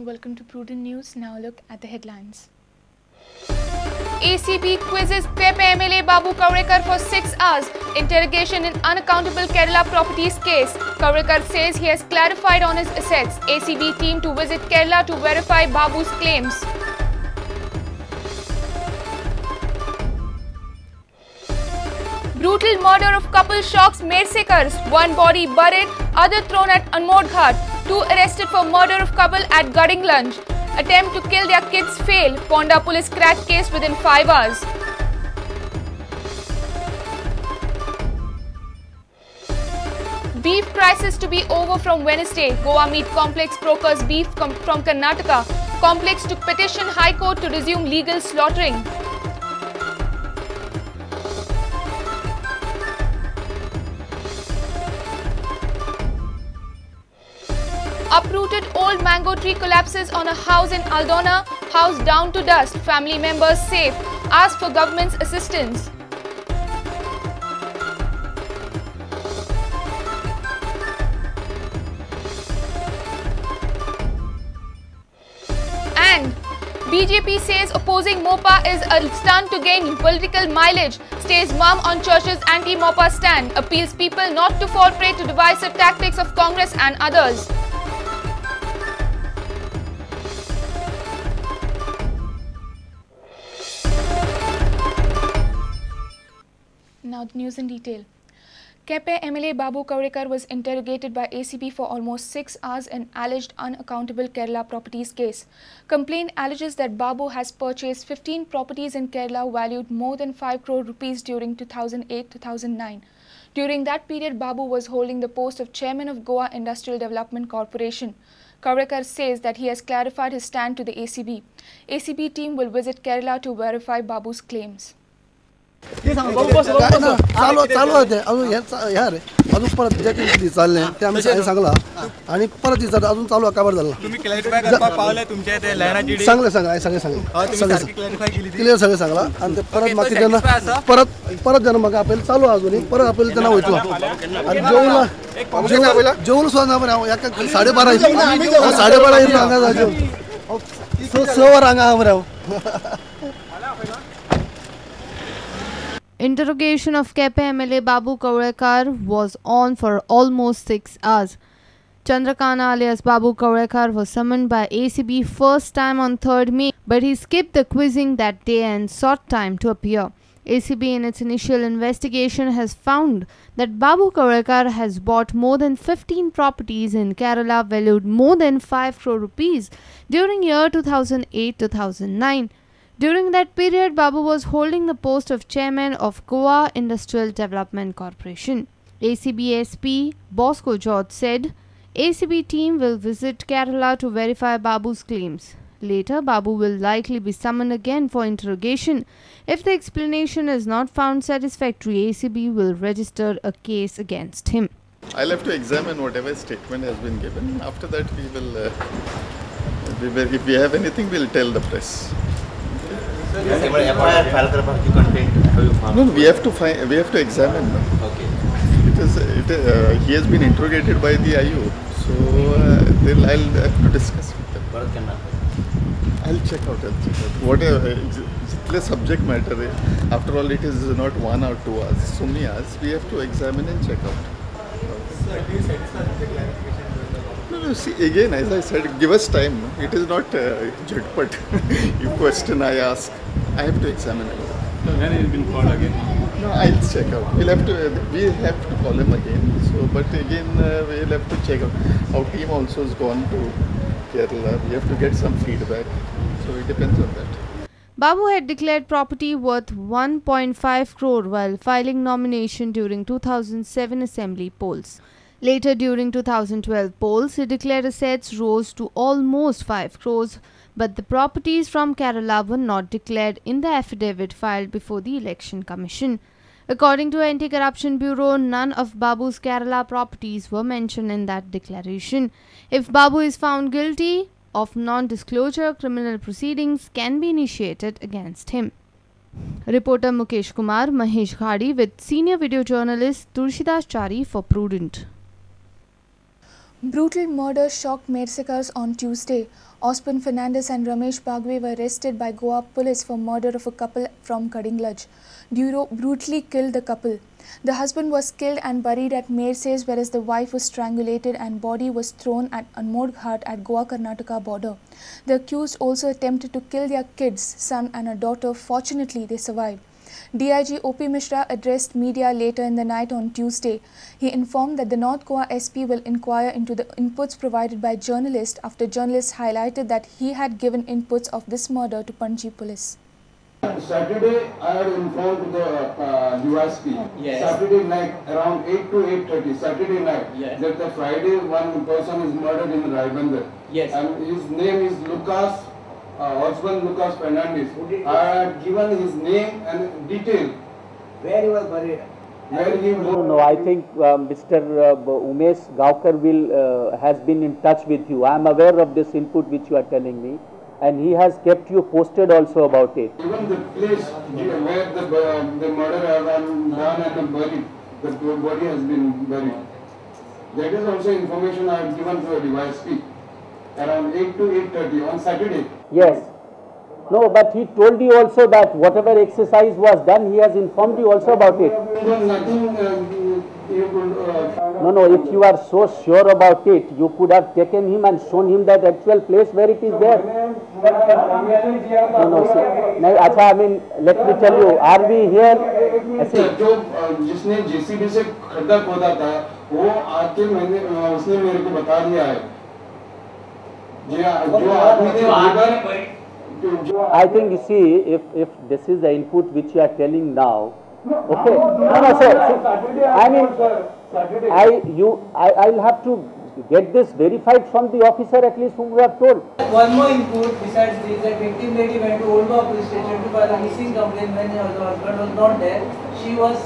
and welcome to Prudent News. Now look at the headlines. ACB quizzes Quepem MLA Babu Kavlekar for 6 hours. Interrogation in unaccountable Kerala properties case. Kavlekar says he has clarified on his assets. ACB team to visit Kerala to verify Babu's claims. Brutal murder of couple shocks Mersekars. One body buried, other thrown at Anmod Ghat. Two arrested for murder of couple at Gadinglanj. Attempt to kill their kids fail. Ponda police cracked case within 5 hours. Beef crisis to be over from Wednesday. Goa Meat Complex procures beef from Karnataka. Complex took petition High Court to resume legal slaughtering. Uprooted old mango tree collapses on a house in Aldona. House down to dust. Family members safe. Ask for government's assistance. And BJP says opposing MOPA is a stunt to gain political mileage. Stays mum on Church's anti-MOPA stand. Appeals people not to fall prey to divisive tactics of Congress and others. Now the news in detail. Quepem MLA Babu Kavlekar was interrogated by ACB for almost 6 hours in alleged unaccountable Kerala properties case. Complaint alleges that Babu has purchased 15 properties in Kerala valued more than 5 crore rupees during 2008-2009. During that period, Babu was holding the post of chairman of Goa Industrial Development Corporation. Kavlekar says that he has clarified his stand to the ACB. ACB team will visit Kerala to verify Babu's claims. चालू होते अजून ह्या रे अजून परत जे चालले ते आम्ही सांगला आणि परत अजून चालू का बरं झालं तुम्ही क्लॅरिफाय करपा पावले तुमच्या ते लायनाची सांगले क्लॅरिफाय केली क्लियर सगळे सांगला आणि ते परत मग त्यांना परत जण मग आपल्याला चालू अजून परत आपल्याला त्यांना होतो आणि जेवण सुद्धा ना बरं एका 12:30 रांगा जेवण सवा रांगा बरं. Interrogation of Quepem MLA Babu Kavlekar was on for almost 6 hours. Chandrakana alias Babu Kavlekar was summoned by ACB first time on 3rd May, but he skipped the quizzing that day and sought time to appear. ACB in its initial investigation has found that Babu Kavlekar has bought more than 15 properties in Kerala valued more than 5 crore rupees during year 2008-2009. During that period, Babu was holding the post of chairman of Goa Industrial Development Corporation. ACB SP Bosco George said ACB team will visit Kerala to verify Babu's claims. Later, Babu will likely be summoned again for interrogation. If the explanation is not found satisfactory, ACB will register a case against him. I'll have to examine whatever statement has been given. After that, we will, if we have anything, we'll tell the press. No, we have to examine. Okay. He has been interrogated by the IU, so then I'll have to discuss with them. I'll check out. Whatever the subject matter is. After all, it is not 1 or 2 hours. So many hours. We have to examine and check out. So, do you satisfy with the clarification? No, see, again, as I said, give us time. It is not jhutpat. You question, I ask. I have to examine it. So when it will be called again? No, I'll check out. We have to call him again. So, but again, we'll have to check out. Our team also has gone to Kerala. We have to get some feedback. So it depends on that. Babu had declared property worth 1.5 crore while filing nomination during 2007 assembly polls. Later, during 2012 polls, he declared assets rose to almost 5 crores, but the properties from Kerala were not declared in the affidavit filed before the Election Commission. According to Anti-Corruption Bureau, none of Babu's Kerala properties were mentioned in that declaration. If Babu is found guilty of non-disclosure, criminal proceedings can be initiated against him. Reporter Mukesh Kumar, Mahesh Ghadi with senior video journalist Tulsidas Chari for Prudent. Brutal murder shocked Mersekars on Tuesday. Osman Fernandez and Ramesh Bagwe were arrested by Goa police for murder of a couple from Kadinglaj. Duro brutally killed the couple. The husband was killed and buried at Merses, whereas the wife was strangulated and body was thrown at Anmod Ghat at Goa-Karnataka border. The accused also attempted to kill their kids, son and a daughter. Fortunately, they survived. DIG O.P. Mishra addressed media later in the night on Tuesday. He informed that the North Goa SP will inquire into the inputs provided by journalists after journalists highlighted that he had given inputs of this murder to Panji police. Saturday, I had informed the USP. Yes. Saturday night, around 8 to 8:30, Saturday night, yes, that the Friday one person is murdered in Raibandar. Yes. And his name is Lucas. Osman Lucas Fernandez. I had given his name and detail. Where he was buried? Where he was. No, I think Mr. Umesh Gaukar has been in touch with you. I am aware of this input which you are telling me, and he has kept you posted also about it. Even the place where the murder has been done and buried, the body has been buried. That is also information I have given to the DYSP. Around 8 to 8:30 on Saturday. Yes. No, but he told you also that whatever exercise was done, he has informed you also about it. Nothing. No, if you are so sure about it, you could have taken him and shown him that actual place where it is there. I mean, let me tell you, are we here? जो जिसने JCB से खड्डा खोदा था, वो आके उसने मेरे को बता दिया है. I think you see, if this is the input which you are telling now, okay. I mean, I'll have to get this verified from the officer at least whom we have told. One more input besides this, that victim lady went to Old Goa police station to file a missing complaint when her husband was not there. She was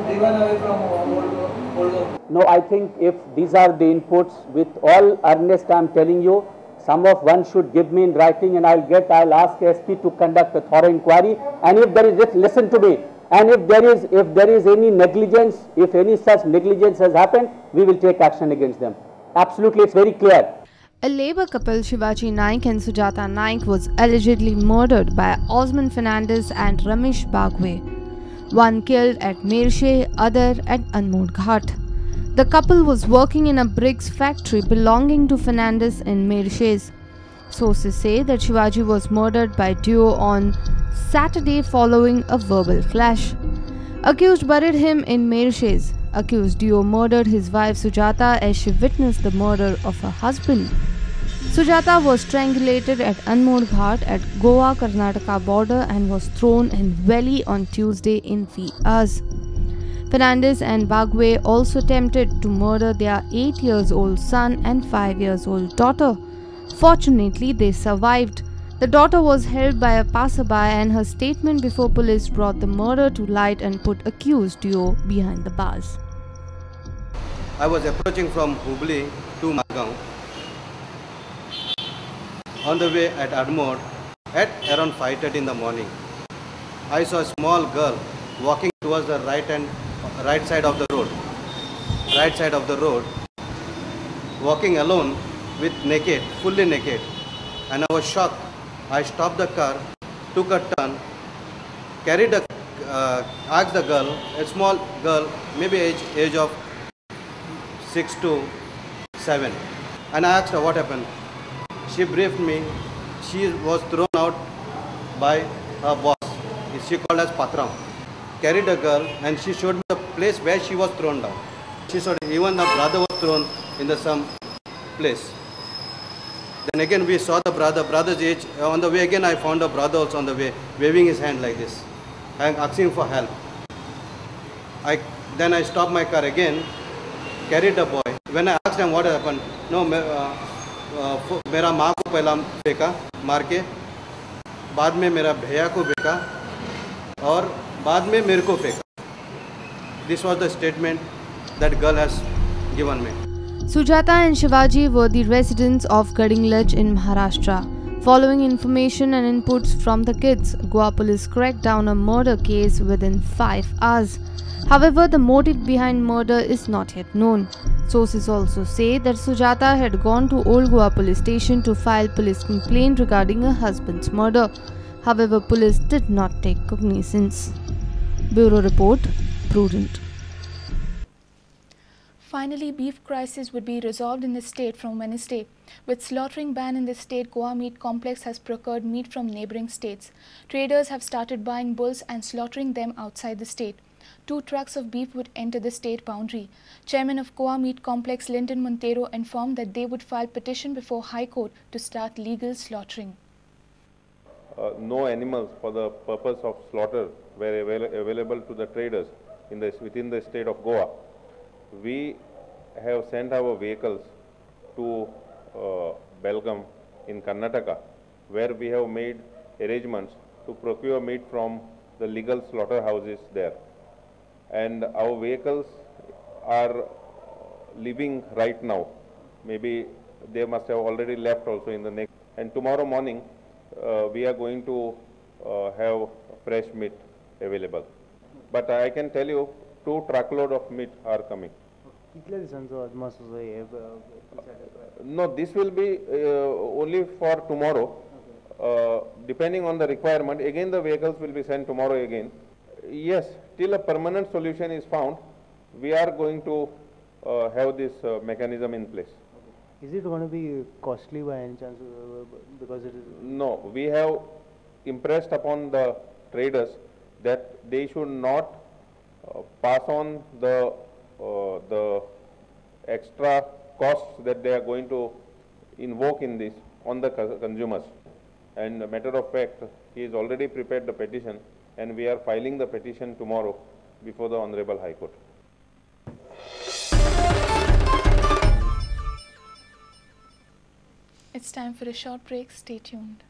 driven away from Old Goa. No, I think if these are the inputs, with all earnest I am telling you, some of one should give me in writing, and I'll ask SP to conduct a thorough inquiry. And if there is, listen to me, and if there is any negligence, if any such negligence has happened, we will take action against them. Absolutely, it's very clear. A Labour couple, Shivaji Naik and Sujata Naik, was allegedly murdered by Osman Fernandez and Ramesh Bagwe. One killed at Mershe, other at Anmod Ghat. The couple was working in a bricks factory belonging to Fernandez in Mershes. Sources say that Shivaji was murdered by duo on Saturday following a verbal clash. Accused buried him in Mershes. Accused duo murdered his wife Sujata as she witnessed the murder of her husband. Sujata was strangulated at Anmod Ghat at Goa-Karnataka border and was thrown in valley on Tuesday in wee hours. Fernandez and Bagwe also attempted to murder their 8-year-old son and 5-year-old daughter. Fortunately, they survived. The daughter was held by a passerby, and her statement before police brought the murder to light and put accused duo behind the bars. I was approaching from Hubli to Margao. On the way at Admore at around 5:30 in the morning, I saw a small girl walking towards the right side of the road, walking alone with fully naked, and I was shocked. I stopped the car, took a turn, asked the girl, a small girl, maybe age of 6 to 7, and I asked her what happened. She briefed me. She was thrown out by her boss. She called us Patram. Carried a girl, and she showed me the place where she was thrown down. She saw even the brother was thrown in some place. Then again we saw the brother's age. On the way again I found a brother also on the way, waving his hand like this, and asking for help. Then I stopped my car again, carried the boy. When I asked him what happened, no, मेरा माँ को पहला फेंका मार के, बाद में मेरा भैया को फेंका, और बाद में मेरे को फेंका. This was the statement that girl has given me. Sujata and Shivaji were the residents of Kadinglaj in Maharashtra. Following information and inputs from the kids, Goa police cracked down a murder case within 5 hours. However, the motive behind murder is not yet known. Sources also say that Sujata had gone to Old Goa police station to file police complaint regarding her husband's murder. However, police did not take cognizance. Bureau Report, Prudent. Finally, beef crisis would be resolved in the state from Wednesday. With slaughtering ban in the state, Goa Meat Complex has procured meat from neighbouring states. Traders have started buying bulls and slaughtering them outside the state. 2 trucks of beef would enter the state boundary. Chairman of Goa Meat Complex, Linton Montero, informed that they would file petition before High Court to start legal slaughtering. No animals for the purpose of slaughter were available to the traders within the state of Goa. We have sent our vehicles to Belgaum in Karnataka, where we have made arrangements to procure meat from the legal slaughterhouses there. And our vehicles are leaving right now. Maybe they must have already left also in the next. And tomorrow morning, we are going to have fresh meat available. But I can tell you, 2 truckload of meat are coming. No, this will be only for tomorrow. Depending on the requirement, again the vehicles will be sent tomorrow again. Yes, till a permanent solution is found, we are going to have this mechanism in place. Is it going to be costly by any chance? Because it is. No, we have impressed upon the traders that they should not pass on the extra costs that they are going to invoke in this on the consumers. And a matter of fact, he has already prepared the petition, and we are filing the petition tomorrow before the Honorable High Court. It's time for a short break. Stay tuned.